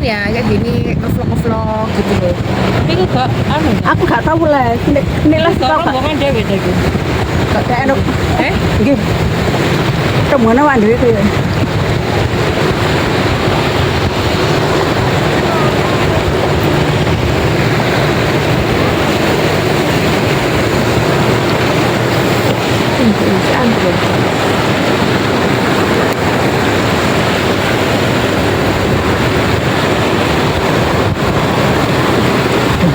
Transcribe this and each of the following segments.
pengen ya kayak gini ngevlog gitu loh. Tapi itu gak anu ya? Aku gak tahu lah. Ini lah Gak rombongan dhewe ta iku. gak enak. Eh? Nggih. Rombongan awak dhewe kuwi.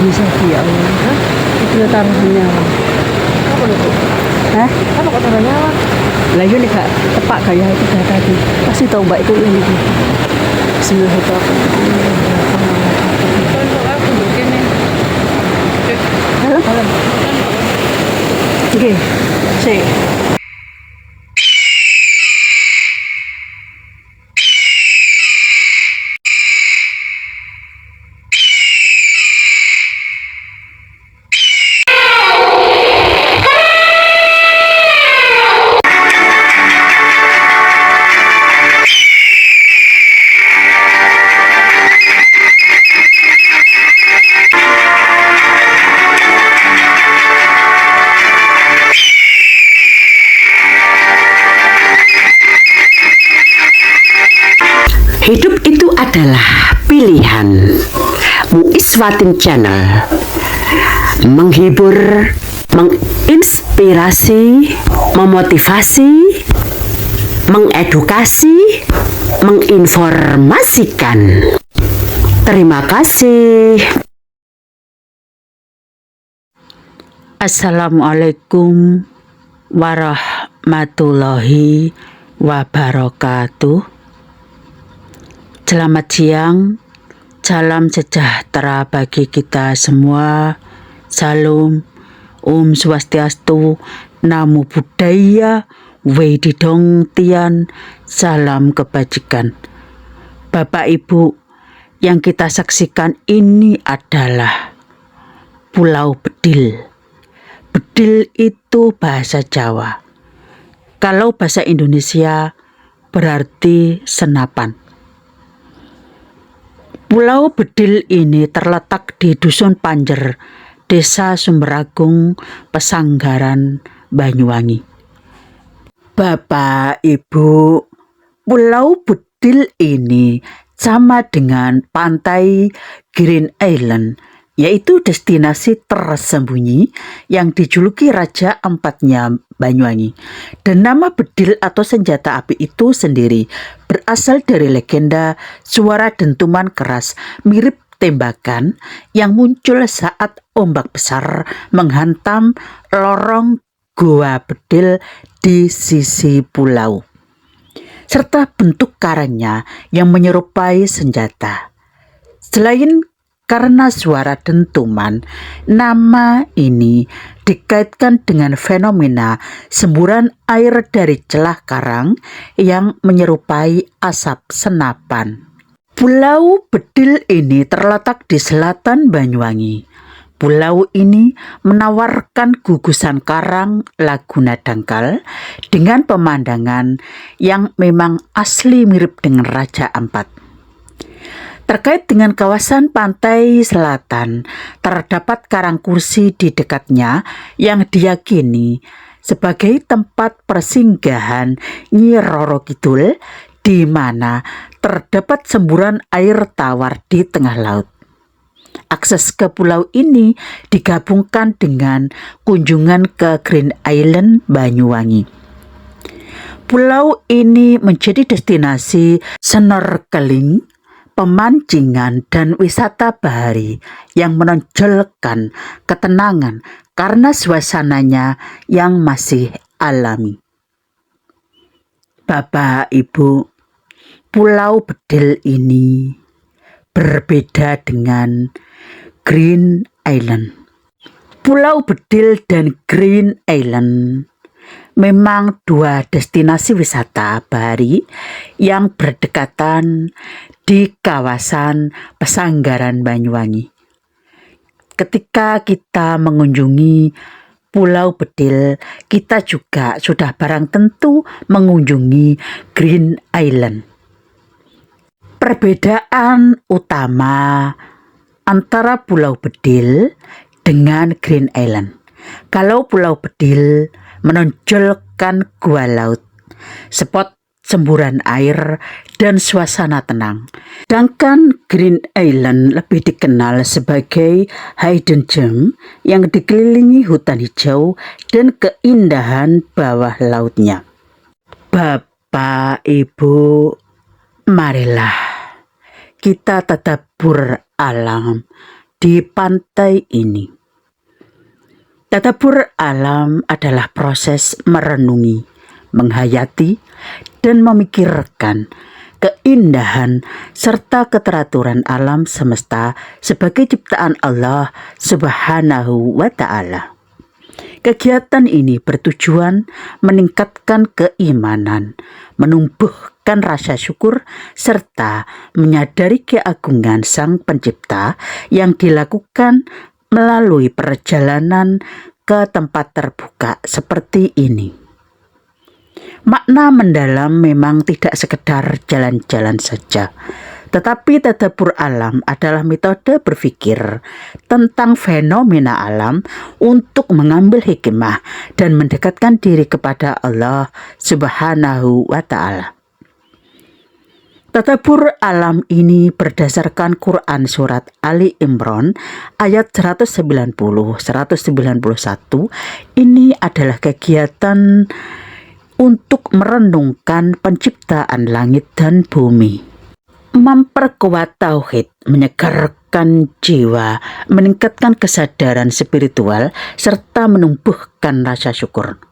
Bisa ya Allah. Itu taruhannya. Apa lu tuh? Hah? Apa kok taruhnya apa? Lah ini gak tepak kayak itu dah tadi. Pasti tahu mbak itu ini. Bismillahirrahmanirrahim. Kan kok aku mungkin nih. Halo? Oke. Sik. Hidup itu adalah pilihan. Muiswatin Channel menghibur, menginspirasi, memotivasi, mengedukasi, menginformasikan. Terima kasih. Assalamualaikum warahmatullahi wabarakatuh. Selamat siang, salam sejahtera bagi kita semua. Salam, Om Swastiastu, Namo Buddhaya, Wedidong Tian, salam kebajikan. Bapak Ibu, yang kita saksikan ini adalah Pulau Bedil. Bedil itu bahasa Jawa. Kalau bahasa Indonesia berarti senapan. Pulau Bedil ini terletak di Dusun Panjer, Desa Sumberagung, Pesanggaran, Banyuwangi. Bapak, Ibu, Pulau Bedil ini sama dengan pantai Green Island, yaitu destinasi tersembunyi yang dijuluki Raja Empatnya Banyuwangi. Dan nama bedil atau senjata api itu sendiri berasal dari legenda suara dentuman keras mirip tembakan yang muncul saat ombak besar menghantam lorong Goa Bedil di sisi pulau, serta bentuk karangnya yang menyerupai senjata. Selain karena suara dentuman, nama ini dikaitkan dengan fenomena semburan air dari celah karang yang menyerupai asap senapan. Pulau Bedil ini terletak di selatan Banyuwangi. Pulau ini menawarkan gugusan karang Laguna Dangkal dengan pemandangan yang memang asli mirip dengan Raja Ampat. Terkait dengan kawasan pantai selatan, terdapat karang kursi di dekatnya yang diyakini sebagai tempat persinggahan Nyi Roro Kidul, di mana terdapat semburan air tawar di tengah laut. Akses ke pulau ini digabungkan dengan kunjungan ke Green Island Banyuwangi. Pulau ini menjadi destinasi snorkeling, pemancingan, dan wisata bahari yang menonjolkan ketenangan karena suasananya yang masih alami. Bapak, Ibu, Pulau Bedil ini berbeda dengan Green Island. Pulau Bedil dan Green Island memang dua destinasi wisata bahari yang berdekatan di kawasan Pesanggaran Banyuwangi. Ketika kita mengunjungi Pulau Bedil, kita juga sudah barang tentu mengunjungi Green Island. Perbedaan utama antara Pulau Bedil dengan Green Island. Kalau Pulau Bedil menonjolkan gua laut, spot semburan air, dan suasana tenang. Sedangkan Green Island lebih dikenal sebagai hidden gem yang dikelilingi hutan hijau dan keindahan bawah lautnya. Bapak, Ibu, marilah kita tadabbur alam di pantai ini. Tadabbur alam adalah proses merenungi, menghayati, dan memikirkan keindahan serta keteraturan alam semesta sebagai ciptaan Allah Subhanahu wa Ta'ala. Kegiatan ini bertujuan meningkatkan keimanan, menumbuhkan rasa syukur, serta menyadari keagungan Sang Pencipta yang dilakukan melalui perjalanan ke tempat terbuka seperti ini. Makna mendalam memang tidak sekedar jalan-jalan saja, tetapi tadabbur alam adalah metode berpikir tentang fenomena alam untuk mengambil hikmah dan mendekatkan diri kepada Allah Subhanahu wa Ta'ala. Tadabbur alam ini berdasarkan Quran surat Ali Imran ayat 190-191. Ini adalah kegiatan untuk merenungkan penciptaan langit dan bumi, memperkuat tauhid, menyegarkan jiwa, meningkatkan kesadaran spiritual, serta menumbuhkan rasa syukur.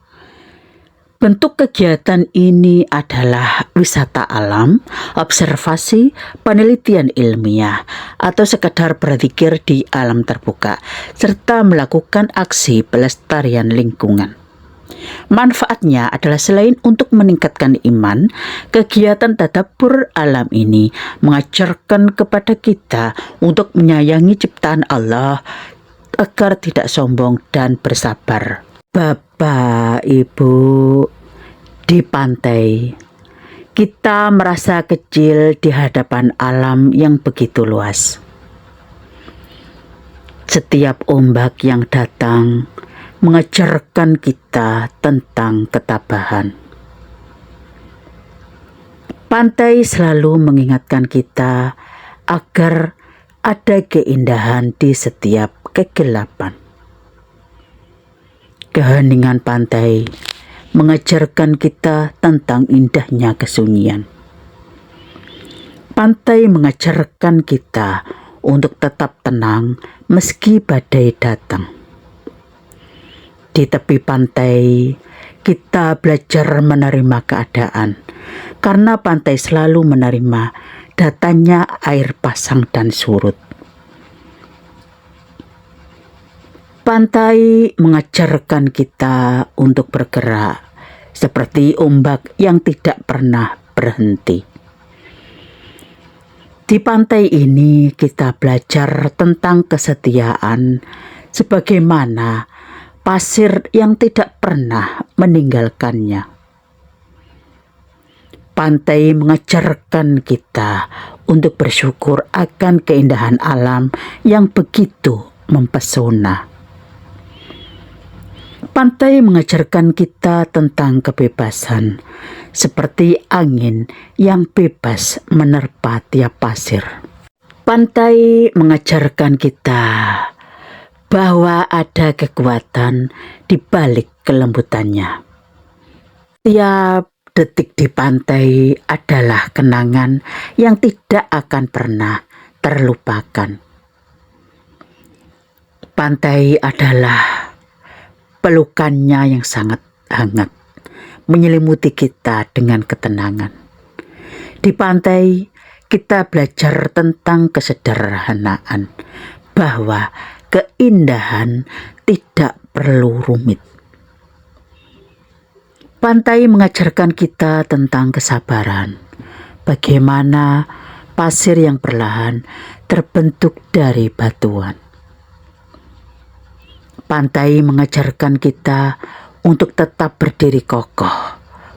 Bentuk kegiatan ini adalah wisata alam, observasi, penelitian ilmiah, atau sekedar berzikir di alam terbuka, serta melakukan aksi pelestarian lingkungan. Manfaatnya adalah selain untuk meningkatkan iman, kegiatan tadabbur alam ini mengajarkan kepada kita untuk menyayangi ciptaan Allah agar tidak sombong dan bersabar. Bapak, Ibu, di pantai kita merasa kecil di hadapan alam yang begitu luas. Setiap ombak yang datang mengajarkan kita tentang ketabahan. Pantai selalu mengingatkan kita agar ada keindahan di setiap kegelapan. Keheningan pantai mengajarkan kita tentang indahnya kesunyian. Pantai mengajarkan kita untuk tetap tenang meski badai datang. Di tepi pantai, kita belajar menerima keadaan, karena pantai selalu menerima datanya air pasang dan surut. Pantai mengajarkan kita untuk bergerak, seperti ombak yang tidak pernah berhenti. Di pantai ini kita belajar tentang kesetiaan, sebagaimana pasir yang tidak pernah meninggalkannya. Pantai mengajarkan kita untuk bersyukur akan keindahan alam yang begitu mempesona. Pantai mengajarkan kita tentang kebebasan, seperti angin yang bebas menerpa tiap pasir. Pantai mengajarkan kita bahwa ada kekuatan di balik kelembutannya. Tiap detik di pantai adalah kenangan yang tidak akan pernah terlupakan. Pantai adalah pelukannya yang sangat hangat, menyelimuti kita dengan ketenangan. Di pantai, kita belajar tentang kesederhanaan, bahwa keindahan tidak perlu rumit. Pantai mengajarkan kita tentang kesabaran, bagaimana pasir yang perlahan terbentuk dari batuan. Pantai mengajarkan kita untuk tetap berdiri kokoh,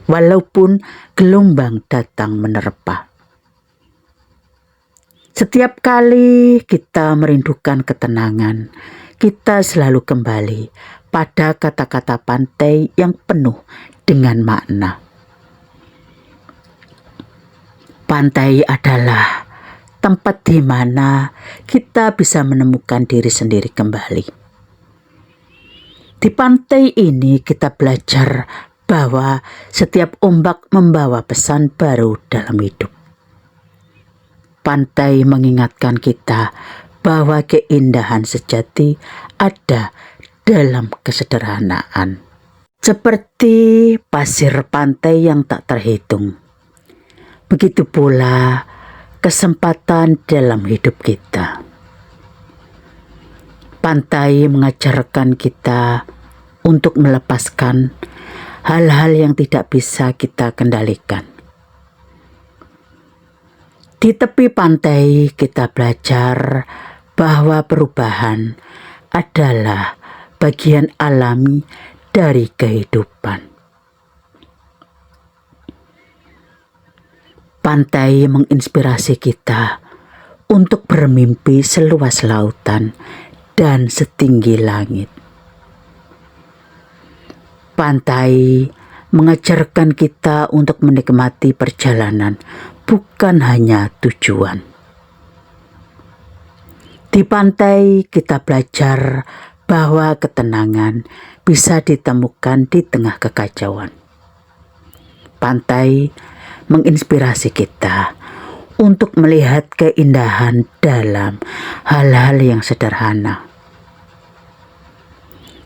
walaupun gelombang datang menerpa. Setiap kali kita merindukan ketenangan, kita selalu kembali pada kata-kata pantai yang penuh dengan makna. Pantai adalah tempat di mana kita bisa menemukan diri sendiri kembali. Di pantai ini kita belajar bahwa setiap ombak membawa pesan baru dalam hidup. Pantai mengingatkan kita bahwa keindahan sejati ada dalam kesederhanaan. Seperti pasir pantai yang tak terhitung, begitu pula kesempatan dalam hidup kita. Pantai mengajarkan kita untuk melepaskan hal-hal yang tidak bisa kita kendalikan. Di tepi pantai kita belajar bahwa perubahan adalah bagian alami dari kehidupan. Pantai menginspirasi kita untuk bermimpi seluas lautan dan setinggi langit. Pantai mengajarkan kita untuk menikmati perjalanan, bukan hanya tujuan. Di pantai kita belajar bahwa ketenangan bisa ditemukan di tengah kekacauan. Pantai menginspirasi kita untuk melihat keindahan dalam hal-hal yang sederhana.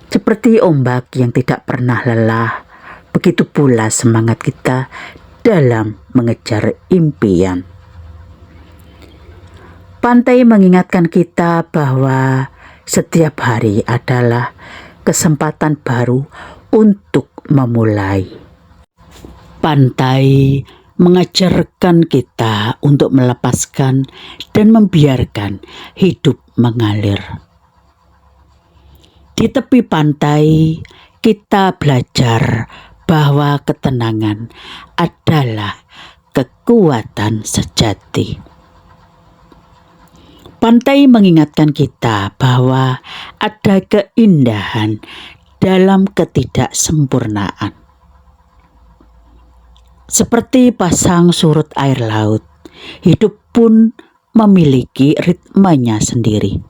Seperti ombak yang tidak pernah lelah, begitu pula semangat kita dalam mengejar impian. Pantai mengingatkan kita bahwa setiap hari adalah kesempatan baru untuk memulai. Pantai mengajarkan kita untuk melepaskan dan membiarkan hidup mengalir. Di tepi pantai, kita belajar bahwa ketenangan adalah kekuatan sejati. Pantai mengingatkan kita bahwa ada keindahan dalam ketidaksempurnaan. Seperti pasang surut air laut, hidup pun memiliki ritmenya sendiri.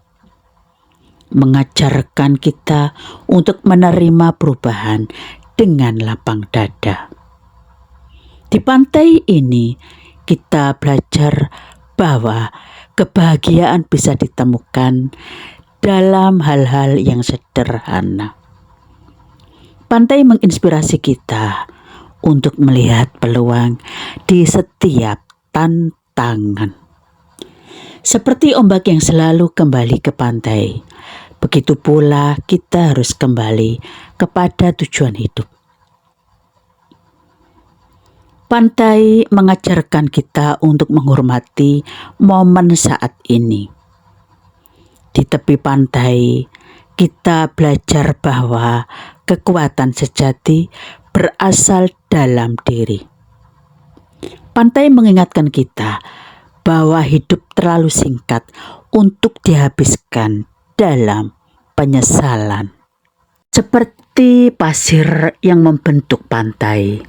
Mengajarkan kita untuk menerima perubahan dengan lapang dada. Di pantai ini kita belajar bahwa kebahagiaan bisa ditemukan dalam hal-hal yang sederhana. Pantai menginspirasi kita untuk melihat peluang di setiap tantangan. Seperti ombak yang selalu kembali ke pantai, begitu pula kita harus kembali kepada tujuan hidup. Pantai mengajarkan kita untuk menghormati momen saat ini. Di tepi pantai, kita belajar bahwa kekuatan sejati berasal dalam diri. Pantai mengingatkan kita bahwa hidup terlalu singkat untuk dihabiskan dalam penyesalan. Seperti pasir yang membentuk pantai,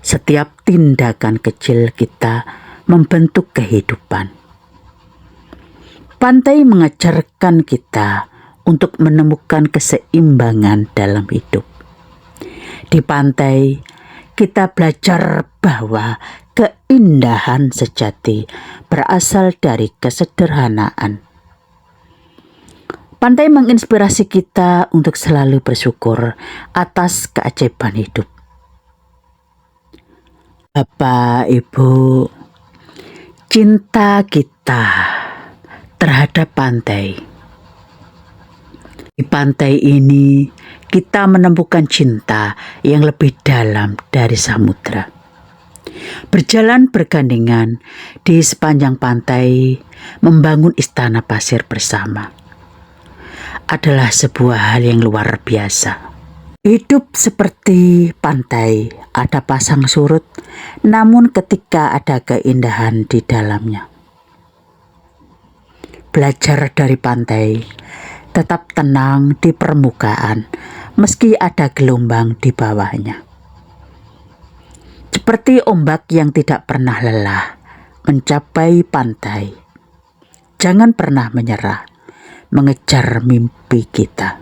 setiap tindakan kecil kita membentuk kehidupan. Pantai mengajarkan kita untuk menemukan keseimbangan dalam hidup. Di pantai, kita belajar bahwa keindahan sejati berasal dari kesederhanaan. Pantai menginspirasi kita untuk selalu bersyukur atas keajaiban hidup. Bapak, Ibu, cinta kita terhadap pantai. Di pantai ini kita menemukan cinta yang lebih dalam dari samudra. Berjalan bergandengan di sepanjang pantai, membangun istana pasir bersama adalah sebuah hal yang luar biasa. Hidup seperti pantai, ada pasang surut, namun ketika ada keindahan di dalamnya. Belajar dari pantai, tetap tenang di permukaan meski ada gelombang di bawahnya. Seperti ombak yang tidak pernah lelah mencapai pantai. Jangan pernah menyerah mengejar mimpi kita.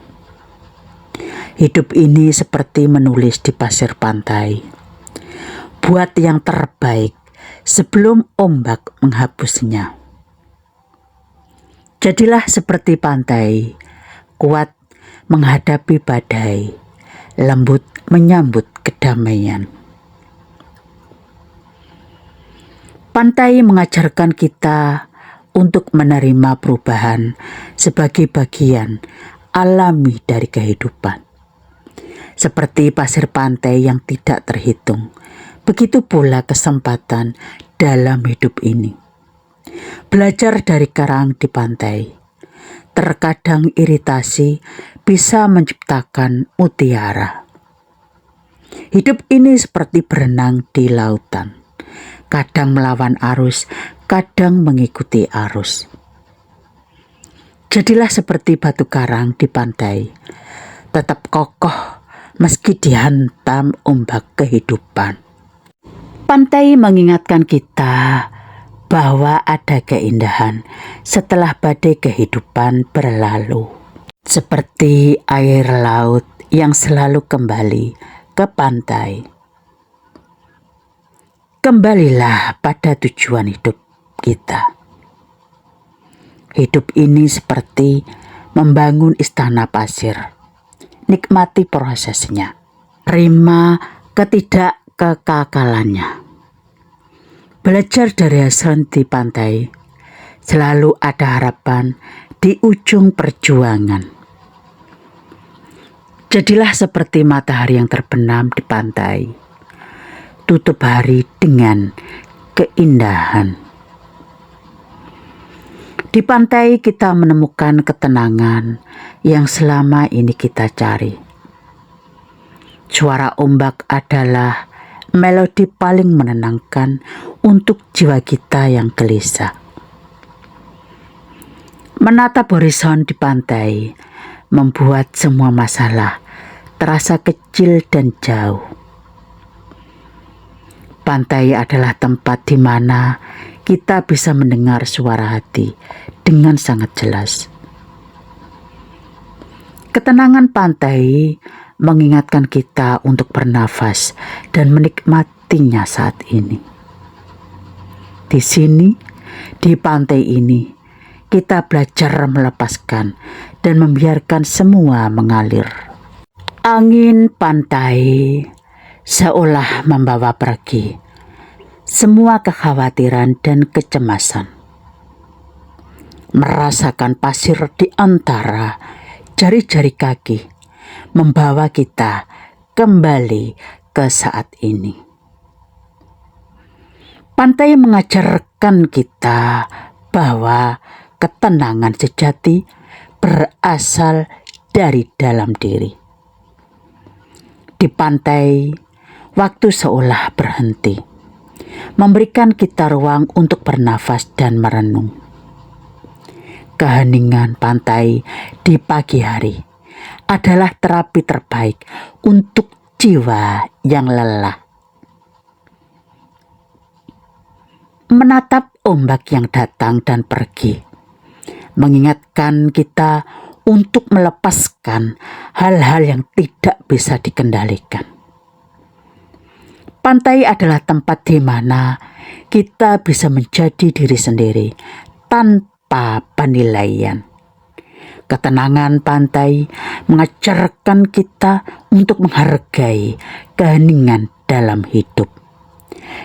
Hidup ini seperti menulis di pasir pantai. Buat yang terbaik sebelum ombak menghapusnya. Jadilah seperti pantai, kuat menghadapi badai, lembut menyambut kedamaian. Pantai mengajarkan kita untuk menerima perubahan sebagai bagian alami dari kehidupan. Seperti pasir pantai yang tidak terhitung, begitu pula kesempatan dalam hidup ini. Belajar dari karang di pantai. Terkadang iritasi bisa menciptakan mutiara. Hidup ini seperti berenang di lautan. Kadang melawan arus, kadang mengikuti arus. Jadilah seperti batu karang di pantai, tetap kokoh meski dihantam ombak kehidupan. Pantai mengingatkan kita bahwa ada keindahan setelah badai kehidupan berlalu. Seperti air laut yang selalu kembali ke pantai. Kembalilah pada tujuan hidup kita. Hidup ini seperti membangun istana pasir. Nikmati prosesnya. Terima ketidakkekakalannya. Belajar dari hasil di pantai. Selalu ada harapan di ujung perjuangan. Jadilah seperti matahari yang terbenam di pantai. Tutup hari dengan keindahan. Di pantai kita menemukan ketenangan yang selama ini kita cari. Suara ombak adalah melodi paling menenangkan untuk jiwa kita yang gelisah. Menatap horizon di pantai membuat semua masalah terasa kecil dan jauh. Pantai adalah tempat di mana kita bisa mendengar suara hati dengan sangat jelas. Ketenangan pantai mengingatkan kita untuk bernafas dan menikmatinya saat ini. Di sini, di pantai ini, kita belajar melepaskan dan membiarkan semua mengalir. Angin pantai seolah membawa pergi semua kekhawatiran dan kecemasan. Merasakan pasir di antara jari-jari kaki membawa kita kembali ke saat ini. Pantai mengajarkan kita bahwa ketenangan sejati berasal dari dalam diri. Di pantai, waktu seolah berhenti, memberikan kita ruang untuk bernafas dan merenung. Keheningan pantai di pagi hari adalah terapi terbaik untuk jiwa yang lelah. Menatap ombak yang datang dan pergi, mengingatkan kita untuk melepaskan hal-hal yang tidak bisa dikendalikan. Pantai adalah tempat di mana kita bisa menjadi diri sendiri tanpa penilaian. Ketenangan pantai mengajarkan kita untuk menghargai keheningan dalam hidup.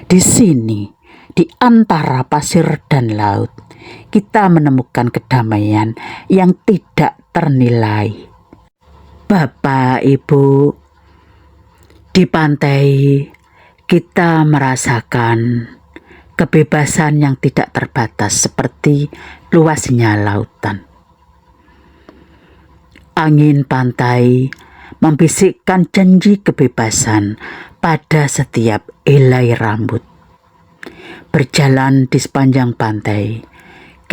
Di sini, di antara pasir dan laut, kita menemukan kedamaian yang tidak ternilai. Bapak, Ibu, di pantai kita merasakan kebebasan yang tidak terbatas seperti luasnya lautan. Angin pantai membisikkan janji kebebasan pada setiap helai rambut. Berjalan di sepanjang pantai,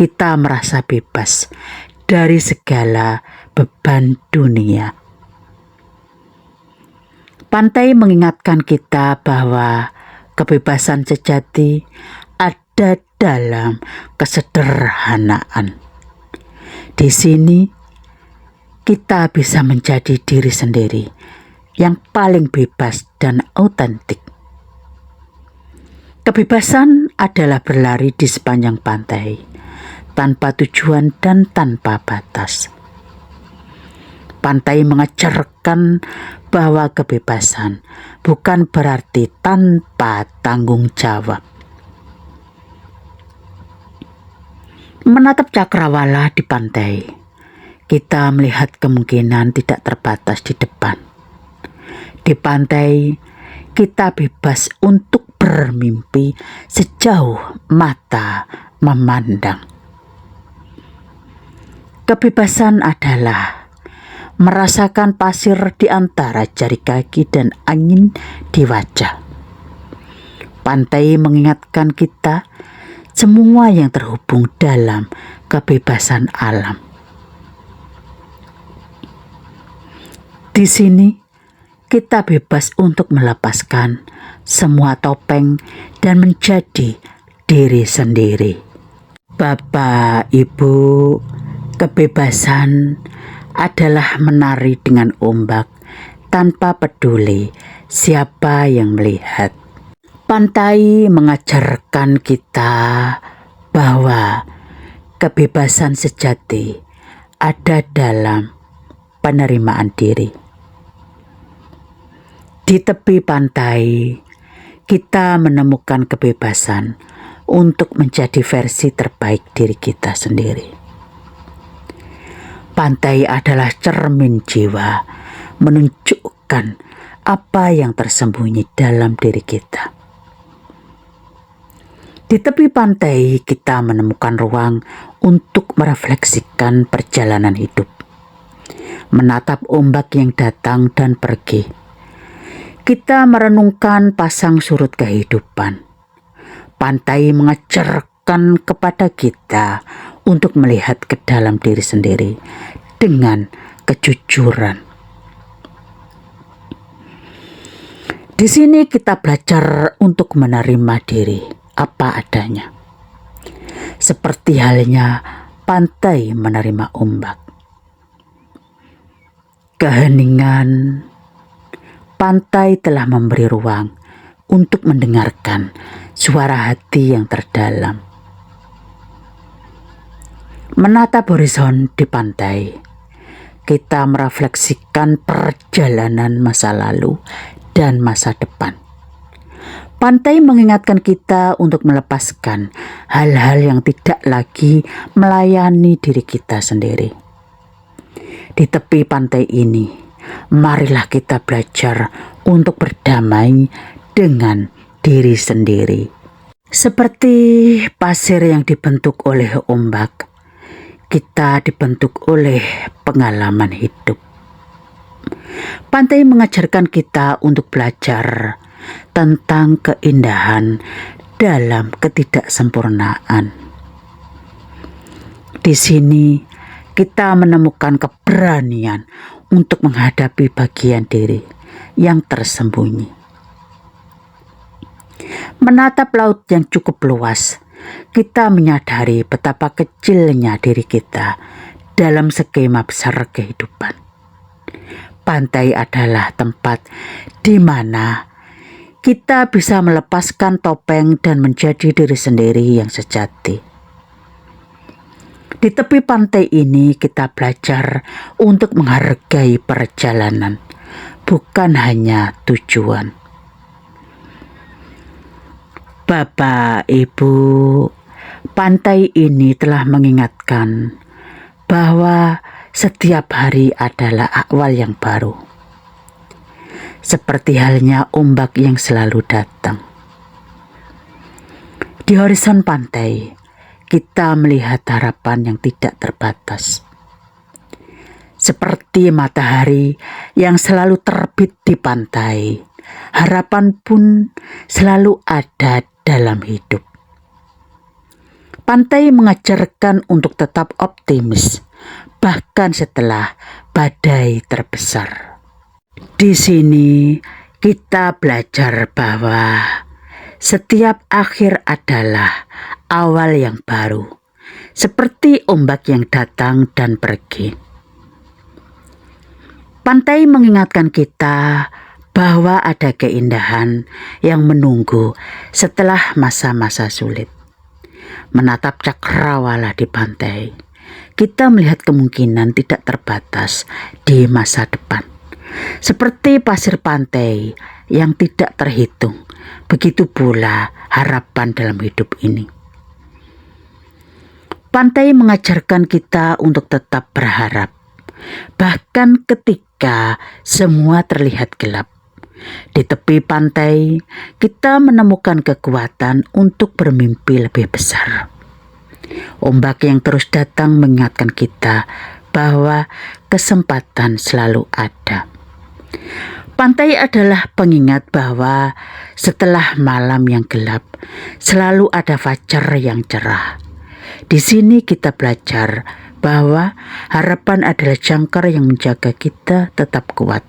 kita merasa bebas dari segala beban dunia. Pantai mengingatkan kita bahwa kebebasan sejati ada dalam kesederhanaan. Di sini kita bisa menjadi diri sendiri yang paling bebas dan autentik. Kebebasan adalah berlari di sepanjang pantai, tanpa tujuan dan tanpa batas. Pantai mengajarkan bahwa kebebasan bukan berarti tanpa tanggung jawab. Menatap cakrawala di pantai, kita melihat kemungkinan tidak terbatas di depan. Di pantai, kita bebas untuk bermimpi sejauh mata memandang. Kebebasan adalah merasakan pasir di antara jari kaki dan angin di wajah. Pantai mengingatkan kita semua yang terhubung dalam kebebasan alam. Di sini, kita bebas untuk melepaskan semua topeng dan menjadi diri sendiri. Bapak, Ibu, kebebasan adalah menari dengan ombak tanpa peduli siapa yang melihat. Pantai mengajarkan kita bahwa kebebasan sejati ada dalam penerimaan diri. Di tepi pantai, kita menemukan kebebasan untuk menjadi versi terbaik diri kita sendiri. Pantai adalah cermin jiwa, menunjukkan apa yang tersembunyi dalam diri kita. Di tepi pantai, kita menemukan ruang untuk merefleksikan perjalanan hidup, menatap ombak yang datang dan pergi. Kita merenungkan pasang surut kehidupan. Pantai mengajarkan kepada kita untuk melihat ke dalam diri sendiri dengan kejujuran. Di sini kita belajar untuk menerima diri apa adanya. Seperti halnya pantai menerima ombak. Keheningan, pantai telah memberi ruang untuk mendengarkan suara hati yang terdalam. Menatap horizon di pantai, kita merefleksikan perjalanan masa lalu dan masa depan. Pantai mengingatkan kita untuk melepaskan hal-hal yang tidak lagi melayani diri kita sendiri. Di tepi pantai ini, marilah kita belajar untuk berdamai dengan diri sendiri. Seperti pasir yang dibentuk oleh ombak, kita dibentuk oleh pengalaman hidup. Pantai mengajarkan kita untuk belajar tentang keindahan dalam ketidaksempurnaan. Di sini kita menemukan keberanian untuk menghadapi bagian diri yang tersembunyi. Menatap laut yang cukup luas, kita menyadari betapa kecilnya diri kita dalam skema besar kehidupan. Pantai adalah tempat di mana kita bisa melepaskan topeng dan menjadi diri sendiri yang sejati. Di tepi pantai ini kita belajar untuk menghargai perjalanan, bukan hanya tujuan. Bapak, Ibu, pantai ini telah mengingatkan bahwa setiap hari adalah awal yang baru. Seperti halnya ombak yang selalu datang. Di horizon pantai, kita melihat harapan yang tidak terbatas. Seperti matahari yang selalu terbit di pantai, harapan pun selalu ada dalam hidup. Pantai mengajarkan untuk tetap optimis, bahkan setelah badai terbesar. Di sini kita belajar bahwa setiap akhir adalah awal yang baru, seperti ombak yang datang dan pergi. Pantai mengingatkan kita bahwa ada keindahan yang menunggu setelah masa-masa sulit. Menatap cakrawala di pantai, kita melihat kemungkinan tidak terbatas di masa depan. Seperti pasir pantai yang tidak terhitung, begitu pula harapan dalam hidup ini. Pantai mengajarkan kita untuk tetap berharap, bahkan ketika semua terlihat gelap. Di tepi pantai, kita menemukan kekuatan untuk bermimpi lebih besar. Ombak yang terus datang mengingatkan kita bahwa kesempatan selalu ada. Pantai adalah pengingat bahwa setelah malam yang gelap, selalu ada fajar yang cerah. Di sini kita belajar bahwa harapan adalah jangkar yang menjaga kita tetap kuat.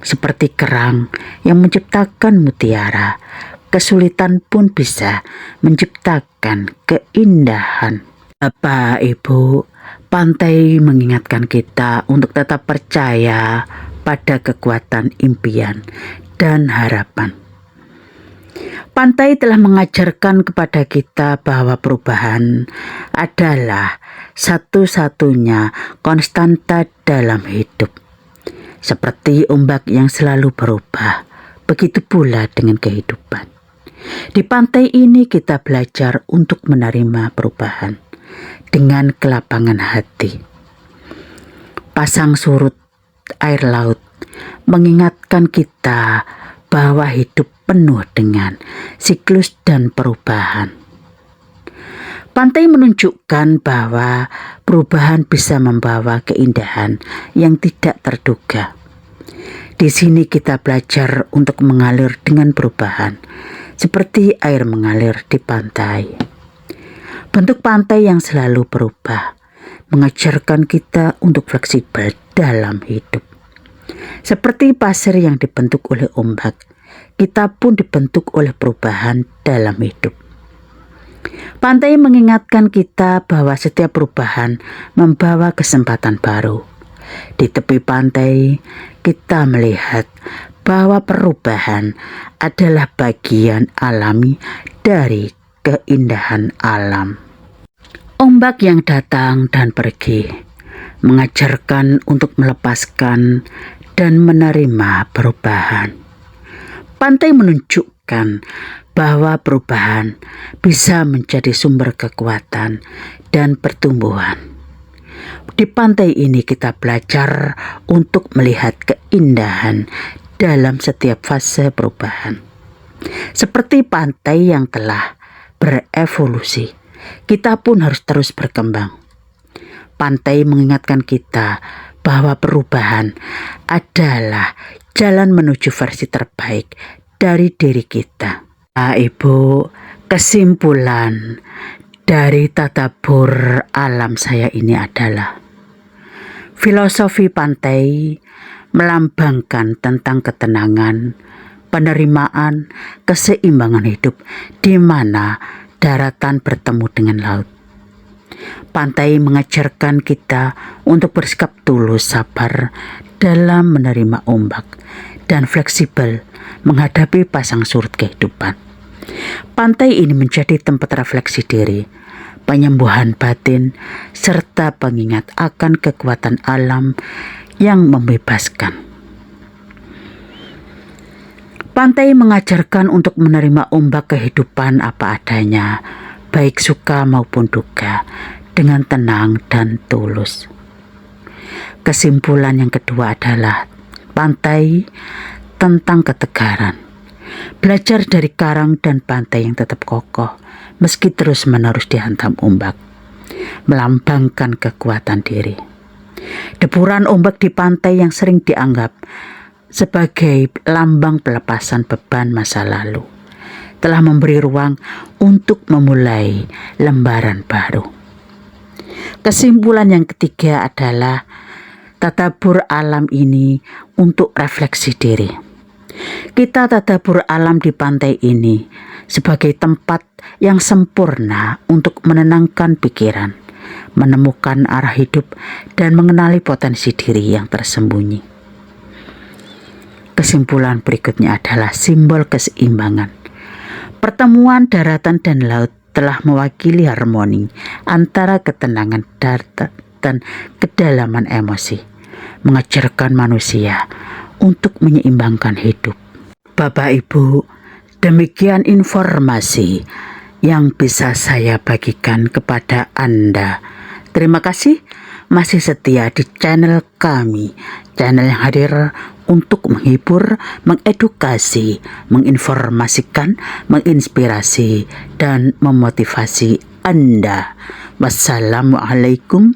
Seperti kerang yang menciptakan mutiara, kesulitan pun bisa menciptakan keindahan. Bapak, Ibu, pantai mengingatkan kita untuk tetap percaya pada kekuatan impian dan harapan. Pantai telah mengajarkan kepada kita bahwa perubahan adalah satu-satunya konstanta dalam hidup. Seperti ombak yang selalu berubah, begitu pula dengan kehidupan. Di pantai ini kita belajar untuk menerima perubahan dengan kelapangan hati. Pasang surut air laut mengingatkan kita bahwa hidup penuh dengan siklus dan perubahan. Pantai menunjukkan bahwa perubahan bisa membawa keindahan yang tidak terduga. Di sini kita belajar untuk mengalir dengan perubahan, seperti air mengalir di pantai. Bentuk pantai yang selalu berubah mengajarkan kita untuk fleksibel dalam hidup. Seperti pasir yang dibentuk oleh ombak, kita pun dibentuk oleh perubahan dalam hidup. Pantai mengingatkan kita bahwa setiap perubahan membawa kesempatan baru. Di tepi pantai, kita melihat bahwa perubahan adalah bagian alami dari keindahan alam. Ombak yang datang dan pergi mengajarkan untuk melepaskan dan menerima perubahan. Pantai menunjukkan bahwa perubahan bisa menjadi sumber kekuatan dan pertumbuhan. Di pantai ini kita belajar untuk melihat keindahan dalam setiap fase perubahan. Seperti pantai yang telah berevolusi, kita pun harus terus berkembang. Pantai mengingatkan kita bahwa perubahan adalah jalan menuju versi terbaik dari diri kita. Ibu, kesimpulan dari tadabbur alam saya ini adalah filosofi pantai melambangkan tentang ketenangan, penerimaan, keseimbangan hidup di mana daratan bertemu dengan laut. Pantai mengajarkan kita untuk bersikap tulus sabar dalam menerima ombak dan fleksibel menghadapi pasang surut kehidupan. Pantai ini menjadi tempat refleksi diri, penyembuhan batin, serta pengingat akan kekuatan alam yang membebaskan. Pantai mengajarkan untuk menerima ombak kehidupan apa adanya, baik suka maupun duka, dengan tenang dan tulus. Kesimpulan yang kedua adalah pantai tentang ketegaran. Belajar dari karang dan pantai yang tetap kokoh meski terus-menerus dihantam ombak, melambangkan kekuatan diri. Deburan ombak di pantai yang sering dianggap sebagai lambang pelepasan beban masa lalu telah memberi ruang untuk memulai lembaran baru. Kesimpulan yang ketiga adalah tadabbur alam ini untuk refleksi diri. Kita tadabbur alam di pantai ini sebagai tempat yang sempurna untuk menenangkan pikiran, menemukan arah hidup, dan mengenali potensi diri yang tersembunyi. Kesimpulan berikutnya adalah simbol keseimbangan. Pertemuan daratan dan laut telah mewakili harmoni antara ketenangan dan kedalaman emosi, mengajarkan manusia untuk menyeimbangkan hidup. Bapak Ibu, demikian informasi yang bisa saya bagikan kepada Anda. Terima kasih masih setia di channel kami, channel yang hadir untuk menghibur, mengedukasi, menginformasikan, menginspirasi, dan memotivasi Anda. Wassalamualaikum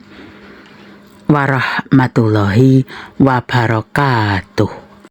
warahmatullahi wabarakatuh.